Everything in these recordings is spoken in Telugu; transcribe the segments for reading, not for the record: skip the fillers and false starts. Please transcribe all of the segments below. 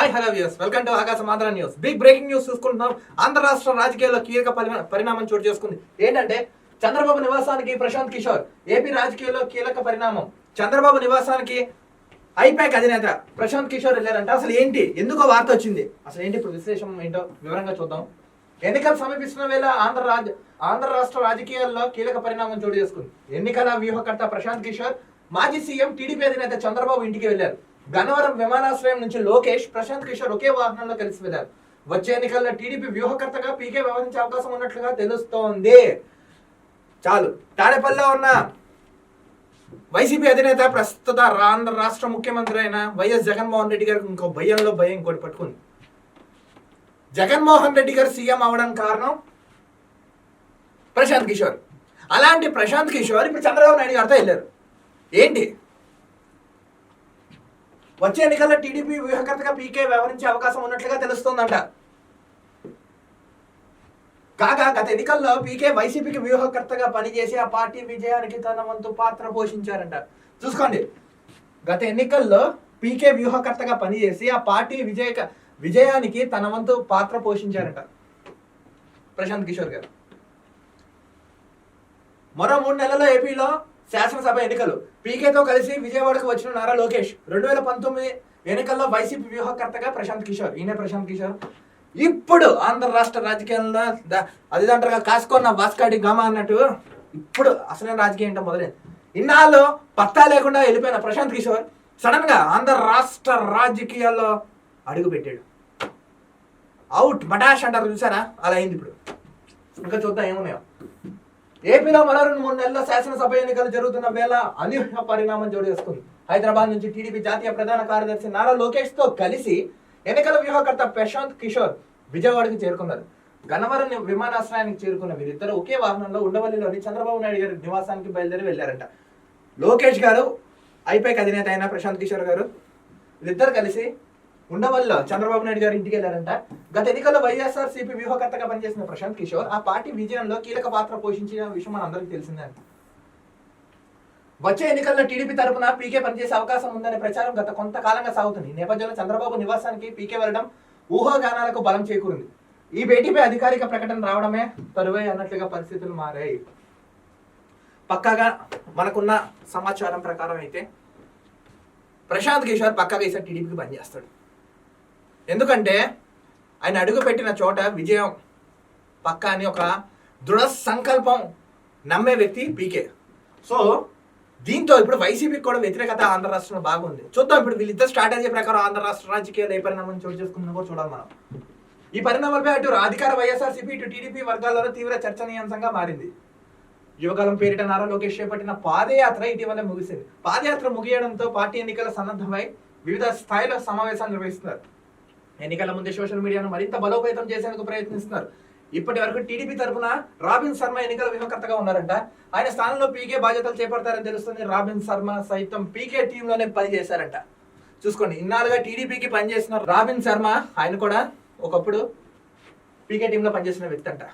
Hi hello views, welcome to Aakasam Andhra news. Big breaking news చూసుకుంటున్నాం. ఆంధ్ర రాష్ట్ర రాజకీయాల్లో కీలక పరిణామం చోటు చేసుకుంది. ఏంటంటే చంద్రబాబు నివాసానికి ప్రశాంత్ కిషోర్. ఏపీ రాజకీయాల్లో కీలక పరిణామం. చంద్రబాబు నివాసానికి ఐపాక్ అధినేత ప్రశాంత్ కిషోర్ వెళ్ళారంట. అసలు ఏంటి, ఎందుకో వార్త వచ్చింది, అసలు ఏంటి ఇప్పుడు విశ్లేషణ ఏంటో వివరంగా చూద్దాం. ఎన్నికలు సమీపిస్తున్న వేళ ఆంధ్ర రాష్ట్ర రాజకీయాల్లో కీలక పరిణామం చోటు చేసుకుంది. ఎన్నికల వ్యూహకర్త ప్రశాంత్ కిషోర్ మాజీ సీఎం టీడీపీ అధినేత చంద్రబాబు ఇంటికి వెళ్లారు. గన్నవరం విమానాశ్రయం నుంచి లోకేష్, ప్రశాంత్ కిషోర్ ఒకే వాహనంలో కలిసి వెళ్లారు. వచ్చే ఎన్నికల్లో టీడీపీ వ్యూహకర్తగా పీకే వ్యవహరించే అవకాశం ఉన్నట్లుగా తెలుస్తోంది. చాలు. తాడేపల్లిలో ఉన్న వైసీపీ అధినేత ప్రస్తుత ఆంధ్ర రాష్ట్ర ముఖ్యమంత్రి అయిన వైఎస్ జగన్మోహన్ రెడ్డి గారికి ఇంకో భయంలో భయం ఇంకోటి పట్టుకుంది. జగన్మోహన్ రెడ్డి గారు సీఎం అవడానికి కారణం ప్రశాంత్ కిషోర్. అలాంటి ప్రశాంత్ కిషోర్ ఇప్పుడు చంద్రబాబు నాయుడు గారితో వెళ్ళారు. ఏంటి, వచ్చే ఎన్నికల్లో టీడీపీ వ్యూహకర్తగా పీకే వ్యవహరించే అవకాశం ఉన్నట్లుగా తెలుస్తోందంట. కాగా గత ఎన్నికల్లో పీకే వైసీపీకి వ్యూహకర్తగా పనిచేసి ఆ పార్టీ విజయానికి తన వంతు పాత్ర పోషించారంట. చూసుకోండి, గత ఎన్నికల్లో పీకే వ్యూహకర్తగా పనిచేసి ఆ పార్టీ విజయానికి తన వంతు పాత్ర పోషించారంట ప్రశాంత్ కిషోర్ గారు. మరో 3 నెలల్లో ఏపీలో శాసనసభ ఎన్నికలు. పీకేతో కలిసి విజయవాడకు వచ్చిన నారా లోకేష్. 2019 ఎన్నికల్లో వైసీపీ వ్యూహకర్తగా ప్రశాంత్ కిషోర్. ఈయన ప్రశాంత్ కిషోర్ ఇప్పుడు ఆంధ్ర రాష్ట్ర రాజకీయాల్లో అది అంటారుగా కాసుకున్న వాస్కాడి గామ అన్నట్టు ఇప్పుడు అసలైన రాజకీయం ఏంటో మొదలైంది. ఇన్నాళ్ళు పత్తా లేకుండా వెళ్ళిపోయిన ప్రశాంత్ కిషోర్ సడన్ గా ఆంధ్ర రాష్ట్ర రాజకీయాల్లో అడుగు పెట్టాడు. అవుట్ మటాష్ అంటారు చూసారా, అలా అయింది. ఇప్పుడు ఇంకా చూద్దాం ఏమున్నాయో. ఏపీలో మరో 2-3 నెలల్లో శాసనసభ ఎన్నికలు జరుగుతున్న వేళ అనూహ్య పరిణామం చోటు చేసుకుంది. హైదరాబాద్ నుంచి టీడీపీ జాతీయ ప్రధాన కార్యదర్శి నారా లోకేష్ తో కలిసి ఎన్నికల వ్యూహకర్త ప్రశాంత్ కిషోర్ విజయవాడకి చేరుకున్నారు. గన్నవరం విమానాశ్రయానికి చేరుకున్న వీరిద్దరు ఒకే వాహనంలో ఉండవల్లిలోని చంద్రబాబు నాయుడు గారి నివాసానికి బయలుదేరి వెళ్లారంట. లోకేష్ గారు, ఐపాక్ అధినేత అయిన ప్రశాంత్ కిషోర్ గారు వీరిద్దరు కలిసి ఉండవల్లిలో చంద్రబాబు నాయుడు గారి ఇంటికి వెళ్లారంట. గత ఎన్నికల్లో వైఎస్ఆర్సీపీ వ్యూహకర్తగా పనిచేసిన ప్రశాంత్ కిషోర్ ఆ పార్టీ విజయంలో కీలక పాత్ర పోషించిన విషయం మనందరికీ తెలిసిందే. వచ్చే ఎన్నికల్లో టీడీపీ తరఫున పీకే పనిచేసే అవకాశం ఉందనే ప్రచారం గత కొంతకాలంగా సాగుతుంది. ఈ నేపథ్యంలో చంద్రబాబు నివాసానికి పీకే వెళ్లడం ఊహాగానాలకు బలం చేకూరింది. ఈ భేటీపై అధికారిక ప్రకటన రావడమే తరువై అన్నట్లుగా పరిస్థితులు మారాయి. పక్కాగా మనకున్న సమాచారం ప్రకారం అయితే ప్రశాంత్ కిషోర్ పక్కాగా ఈసారి టీడీపీకి పనిచేస్తాడు. ఎందుకంటే ఆయన అడుగు పెట్టిన చోట విజయం పక్కా అని ఒక దృఢ సంకల్పం నమ్మే వ్యక్తి పీకే. సో దీంతో ఇప్పుడు వైసీపీకి కూడా వ్యతిరేకత ఆంధ్ర రాష్ట్రంలో బాగుంది. చూద్దాం ఇప్పుడు వీళ్ళిద్దరు స్ట్రాటజీ ప్రకారం ఆంధ్ర రాష్ట్ర రాజకీయాలు ఏ పరిణామం చోటు చేసుకుందో కూడా చూడాలి మనం. ఈ పరిణామాలపై అటు అధికార వైఎస్ఆర్సీపీ ఇటు టీడీపీ వర్గాలలో తీవ్ర చర్చనీయాంశంగా మారింది. యువకాలం పేరిట నారా లోకేష్ చేపట్టిన పాదయాత్ర ఇటీవల ముగిసింది. పాదయాత్ర ముగియడంతో పార్టీ ఎన్నికల సన్నద్ధమై వివిధ స్థాయిలో సమావేశాలు నిర్వహిస్తున్నారు. ఎన్నికల ముందే సోషల్ మీడియాను మరింత బలోపేతం చేసేందుకు ప్రయత్నిస్తున్నారు. ఇప్పటి వరకు టీడీపీ తరఫున రాబిన్ శర్మ ఎన్నికల వ్యూహకర్తగా ఉన్నారంట. ఆయన స్థానంలో పీకే బాధ్యతలు చేపడతారని తెలుస్తుంది. రాబిన్ శర్మ సైతం పీకే టీంలోనే పనిచేశారంట. చూసుకోండి, ఇన్నాళ్ళుగా టీడీపీకి పనిచేసిన రాబిన్ శర్మ ఆయన కూడా ఒకప్పుడు పీకే టీంలో పనిచేసిన వ్యక్తి అంట.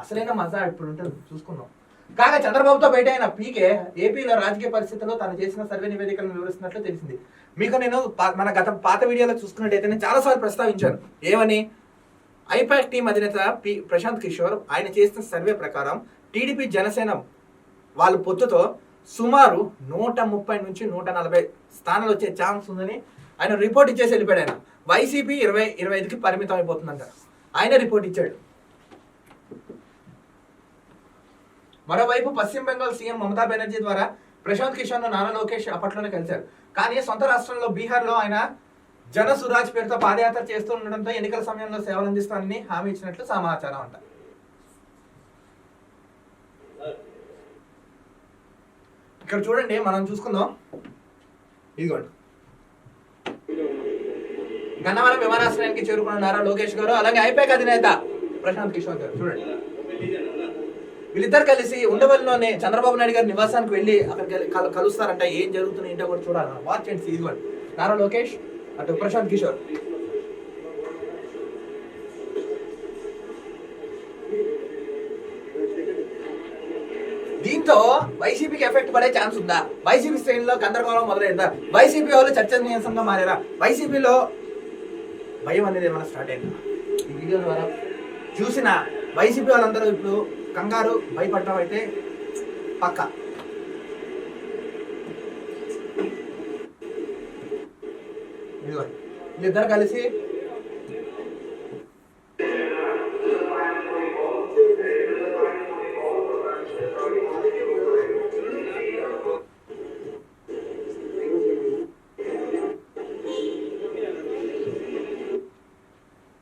అసలైన మజా ఇప్పుడు ఉంటుంది, చూసుకుందాం. కాగా చంద్రబాబుతో బయట అయిన పీకే ఏపీలో రాజకీయ పరిస్థితుల్లో తను చేసిన సర్వే నివేదికలను వివరిస్తున్నట్లు తెలిసింది. మీకు నేను మన పాత వీడియోలో చూసుకున్నట్టయితే నేను చాలాసార్లు ప్రస్తావించాను. ఏమని, ఐపాక్ టీం అధినేత ప్రశాంత్ కిషోర్ ఆయన చేసిన సర్వే ప్రకారం టీడీపీ జనసేన వాళ్ళ పొత్తుతో సుమారు 130 నుంచి 140 స్థానాలు వచ్చే ఛాన్స్ ఉందని ఆయన రిపోర్ట్ ఇచ్చేసి వెళ్ళిపోయాడు. ఆయన వైసీపీ 20-25కి పరిమితం అయిపోతుందంట ఆయన రిపోర్ట్ ఇచ్చాడు. మరోవైపు పశ్చిమ బెంగాల్ సీఎం మమతా బెనర్జీ ద్వారా ప్రశాంత్ కిషోర్ నారా లోకేష్ అప్పట్లోనే కలిశారు. కానీ సొంత రాష్ట్రంలో బీహార్లో ఆయన జన సురాజ్ పేరుతో పాదయాత్ర చేస్తూ ఉండడంతో ఎన్నికల సమయంలో సేవలు అందిస్తానని హామీ ఇచ్చినట్లు సమాచారం అంట. ఇక్కడ చూడండి, మనం చూసుకుందాం. ఇదిగోండి, గన్నవరం విమానాశ్రయానికి చేరుకున్న నారా లోకేష్ గారు, అలాగే ఐపాక్ అధినేత ప్రశాంత్ కిషోర్ గారు. చూడండి, వీళ్ళిద్దరు కలిసి ఉండవల్లిలోనే చంద్రబాబు నాయుడు గారి నివాసానికి వెళ్ళి అక్కడికి కలుస్తారంట. ఏం జరుగుతుంది ఏంటో కూడా చూడాలి. Watch and see. ఇదిగోండి, నారా లోకేష్ అటు ప్రశాంత్ కిషోర్. దీంతో వైసీపీకి ఎఫెక్ట్ పడే ఛాన్స్ ఉందా? వైసీపీ శ్రేణిలో గందరగోళం మొదలైందా? వైసీపీ వాళ్ళు చర్చనీయాంశంగా మారారా? వైసీపీలో భయం అనేది ఏమైనా స్టార్ట్ అయింది ఈ వీడియో ద్వారా చూసిన వైసీపీ వాళ్ళందరూ ఇప్పుడు కంగారు భయపడటం అయితే పక్క. వీళ్ళిద్దరు కలిసి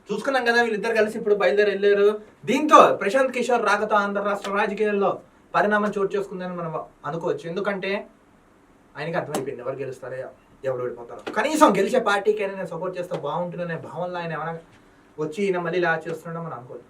చూసుకున్నాం కదా, వీళ్ళిద్దరు కలిసి ఇప్పుడు బయలుదేరి వెళ్ళారు. దీంతో ప్రశాంత్ కిషోర్ రాకతో ఆంధ్ర రాష్ట్ర రాజకీయాల్లో పరిణామం చోటు చేసుకుందని మనం అనుకోవచ్చు. ఎందుకంటే ఆయనకి అర్థమైపోయింది ఎవరు గెలుస్తారో ఎవరు ఓడిపోతారో. కనీసం గెలిచే పార్టీకి నేను సపోర్ట్ చేస్తే బాగుంటుందనే భావనలో ఆయన ఏమైనా వచ్చి ఈయన మళ్ళీ ఇలా చేస్తున్నాడో మనం అనుకోలేదు.